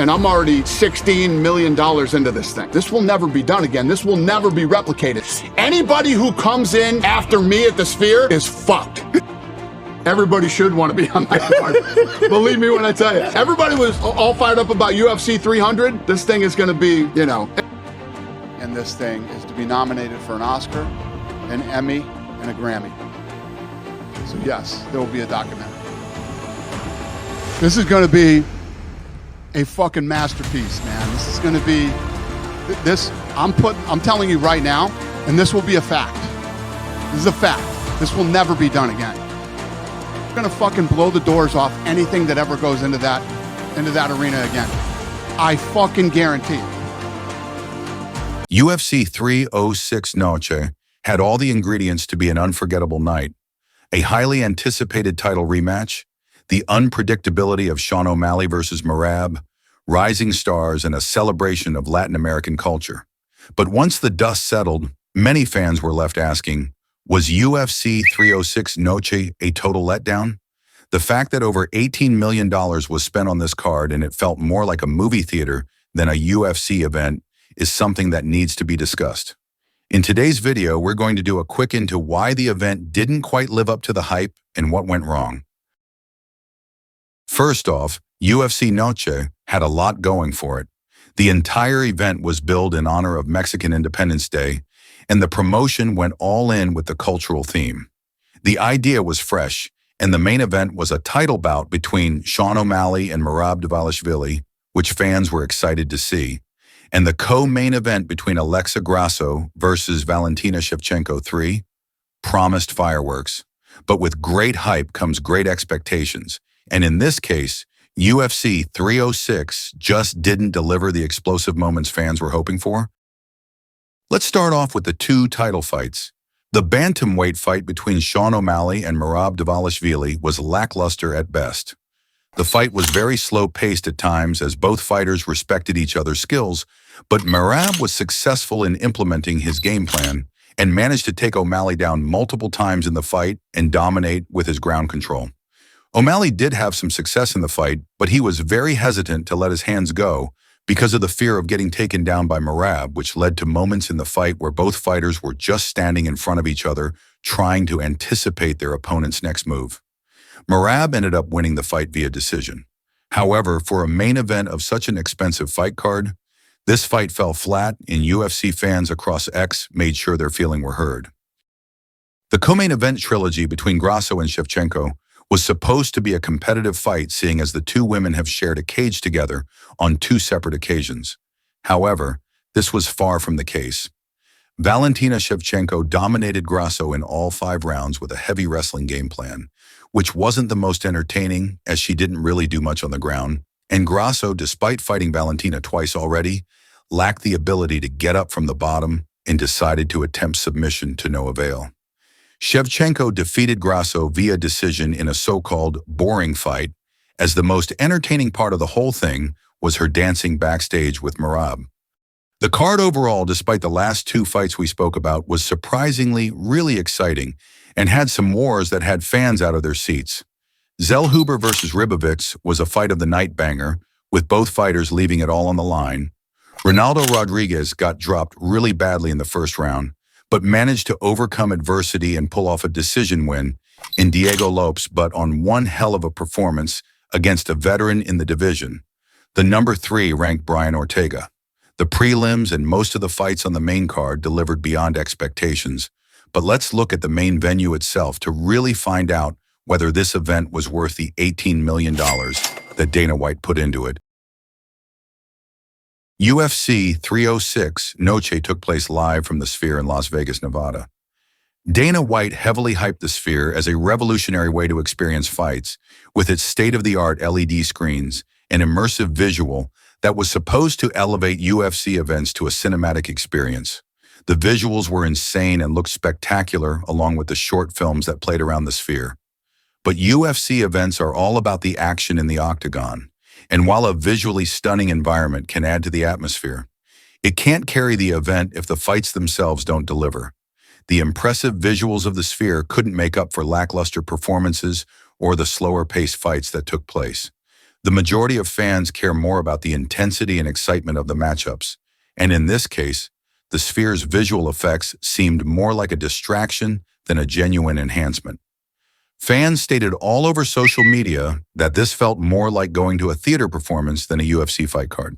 and I'm already $16 million into this thing. This will never be done again. This will never be replicated. Anybody who comes in after me at the Sphere is fucked. Everybody should want to be on that card. Believe me when I tell you. Everybody was all fired up about UFC 300. This thing is going to be, you know. And this thing is to be nominated for an Oscar, an Emmy, and a Grammy. So yes, there will be a documentary. This is going to be a fucking masterpiece, man. This is going to be I'm telling you right now, and this will be a fact. This is a fact. This will never be done again. We're going to fucking blow the doors off anything that ever goes into that arena again. I fucking guarantee it. UFC 306 Noche had all the ingredients to be an unforgettable night. A highly anticipated title rematch, the unpredictability of Sean O'Malley versus Merab, rising stars, and a celebration of Latin American culture. But once the dust settled, many fans were left asking, was UFC 306 Noche a total letdown? The fact that over $18 million was spent on this card and it felt more like a movie theater than a UFC event is something that needs to be discussed. In today's video, we're going to do a quick into why the event didn't quite live up to the hype and what went wrong. First off, UFC Noche had a lot going for it. The entire event was billed in honor of Mexican Independence Day, and the promotion went all in with the cultural theme. The idea was fresh, and the main event was a title bout between Sean O'Malley and Merab Dvalishvili, which fans were excited to see, and the co-main event between Alexa Grasso versus Valentina Shevchenko 3 promised fireworks. But with great hype comes great expectations, and in this case, UFC 306 just didn't deliver the explosive moments fans were hoping for. Let's start off with the two title fights. The bantamweight fight between Sean O'Malley and Merab Dvalishvili was lackluster at best. The fight was very slow-paced at times as both fighters respected each other's skills, but Merab was successful in implementing his game plan and managed to take O'Malley down multiple times in the fight and dominate with his ground control. O'Malley did have some success in the fight, but he was very hesitant to let his hands go because of the fear of getting taken down by Merab, which led to moments in the fight where both fighters were just standing in front of each other, trying to anticipate their opponent's next move. Merab ended up winning the fight via decision. However, for a main event of such an expensive fight card, this fight fell flat and UFC fans across X made sure their feelings were heard. The co-main event trilogy between Grasso and Shevchenko was supposed to be a competitive fight, seeing as the two women have shared a cage together on two separate occasions. However, this was far from the case. Valentina Shevchenko dominated Grasso in all 5 rounds with a heavy wrestling game plan, which wasn't the most entertaining as she didn't really do much on the ground, and Grasso, despite fighting Valentina twice already, lacked the ability to get up from the bottom and decided to attempt submission to no avail. Shevchenko defeated Grasso via decision in a so-called boring fight, as the most entertaining part of the whole thing was her dancing backstage with Merab. The card overall, despite the last 2 fights we spoke about, was surprisingly really exciting and had some wars that had fans out of their seats. Zellhuber versus Ribovics was a fight of the night banger, with both fighters leaving it all on the line. Ronaldo Rodriguez got dropped really badly in the first round, but managed to overcome adversity and pull off a decision win in Diego Lopes, but on one hell of a performance against a veteran in the division, the number 3 ranked Brian Ortega. The prelims and most of the fights on the main card delivered beyond expectations, but let's look at the main venue itself to really find out whether this event was worth the $18 million that Dana White put into it. UFC 306 Noche took place live from the Sphere in Las Vegas, Nevada. Dana White heavily hyped the Sphere as a revolutionary way to experience fights, with its state-of-the-art LED screens and immersive visual that was supposed to elevate UFC events to a cinematic experience. The visuals were insane and looked spectacular along with the short films that played around the Sphere. But UFC events are all about the action in the octagon. And while a visually stunning environment can add to the atmosphere, it can't carry the event if the fights themselves don't deliver. The impressive visuals of the Sphere couldn't make up for lackluster performances or the slower-paced fights that took place. The majority of fans care more about the intensity and excitement of the matchups, and in this case, the Sphere's visual effects seemed more like a distraction than a genuine enhancement. Fans stated all over social media that this felt more like going to a theater performance than a UFC fight card.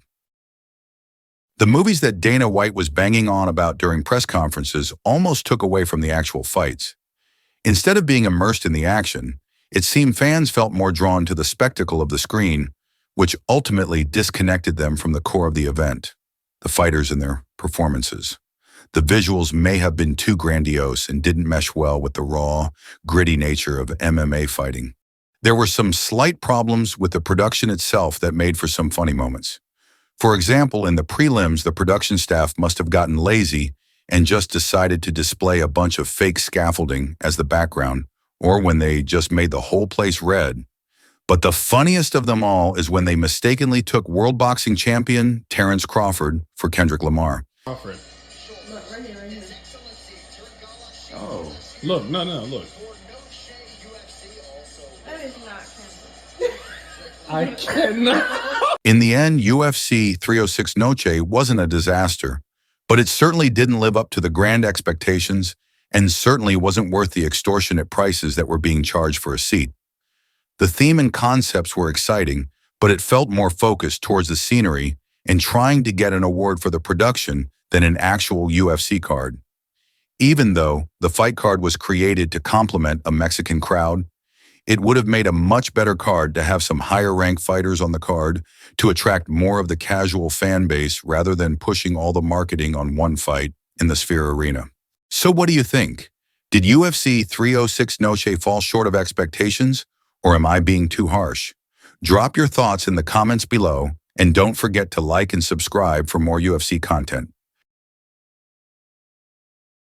The movies that Dana White was banging on about during press conferences almost took away from the actual fights. Instead of being immersed in the action, it seemed fans felt more drawn to the spectacle of the screen, which ultimately disconnected them from the core of the event, the fighters and their performances. The visuals may have been too grandiose and didn't mesh well with the raw, gritty nature of MMA fighting. There were some slight problems with the production itself that made for some funny moments. For example, in the prelims, the production staff must have gotten lazy and just decided to display a bunch of fake scaffolding as the background, or when they just made the whole place red. But the funniest of them all is when they mistakenly took world boxing champion Terrence Crawford for Kendrick Lamar. Crawford. Look, right here, right here. Oh, look, no, look. That is not Kendrick. I cannot. In the end, UFC 306 Noche wasn't a disaster, but it certainly didn't live up to the grand expectations and certainly wasn't worth the extortionate prices that were being charged for a seat. The theme and concepts were exciting, but it felt more focused towards the scenery and trying to get an award for the production than an actual UFC card. Even though the fight card was created to complement a Mexican crowd, it would have made a much better card to have some higher-ranked fighters on the card to attract more of the casual fan base rather than pushing all the marketing on one fight in the Sphere Arena. So what do you think? Did UFC 306 Noche fall short of expectations, or am I being too harsh? Drop your thoughts in the comments below, and don't forget to like and subscribe for more UFC content.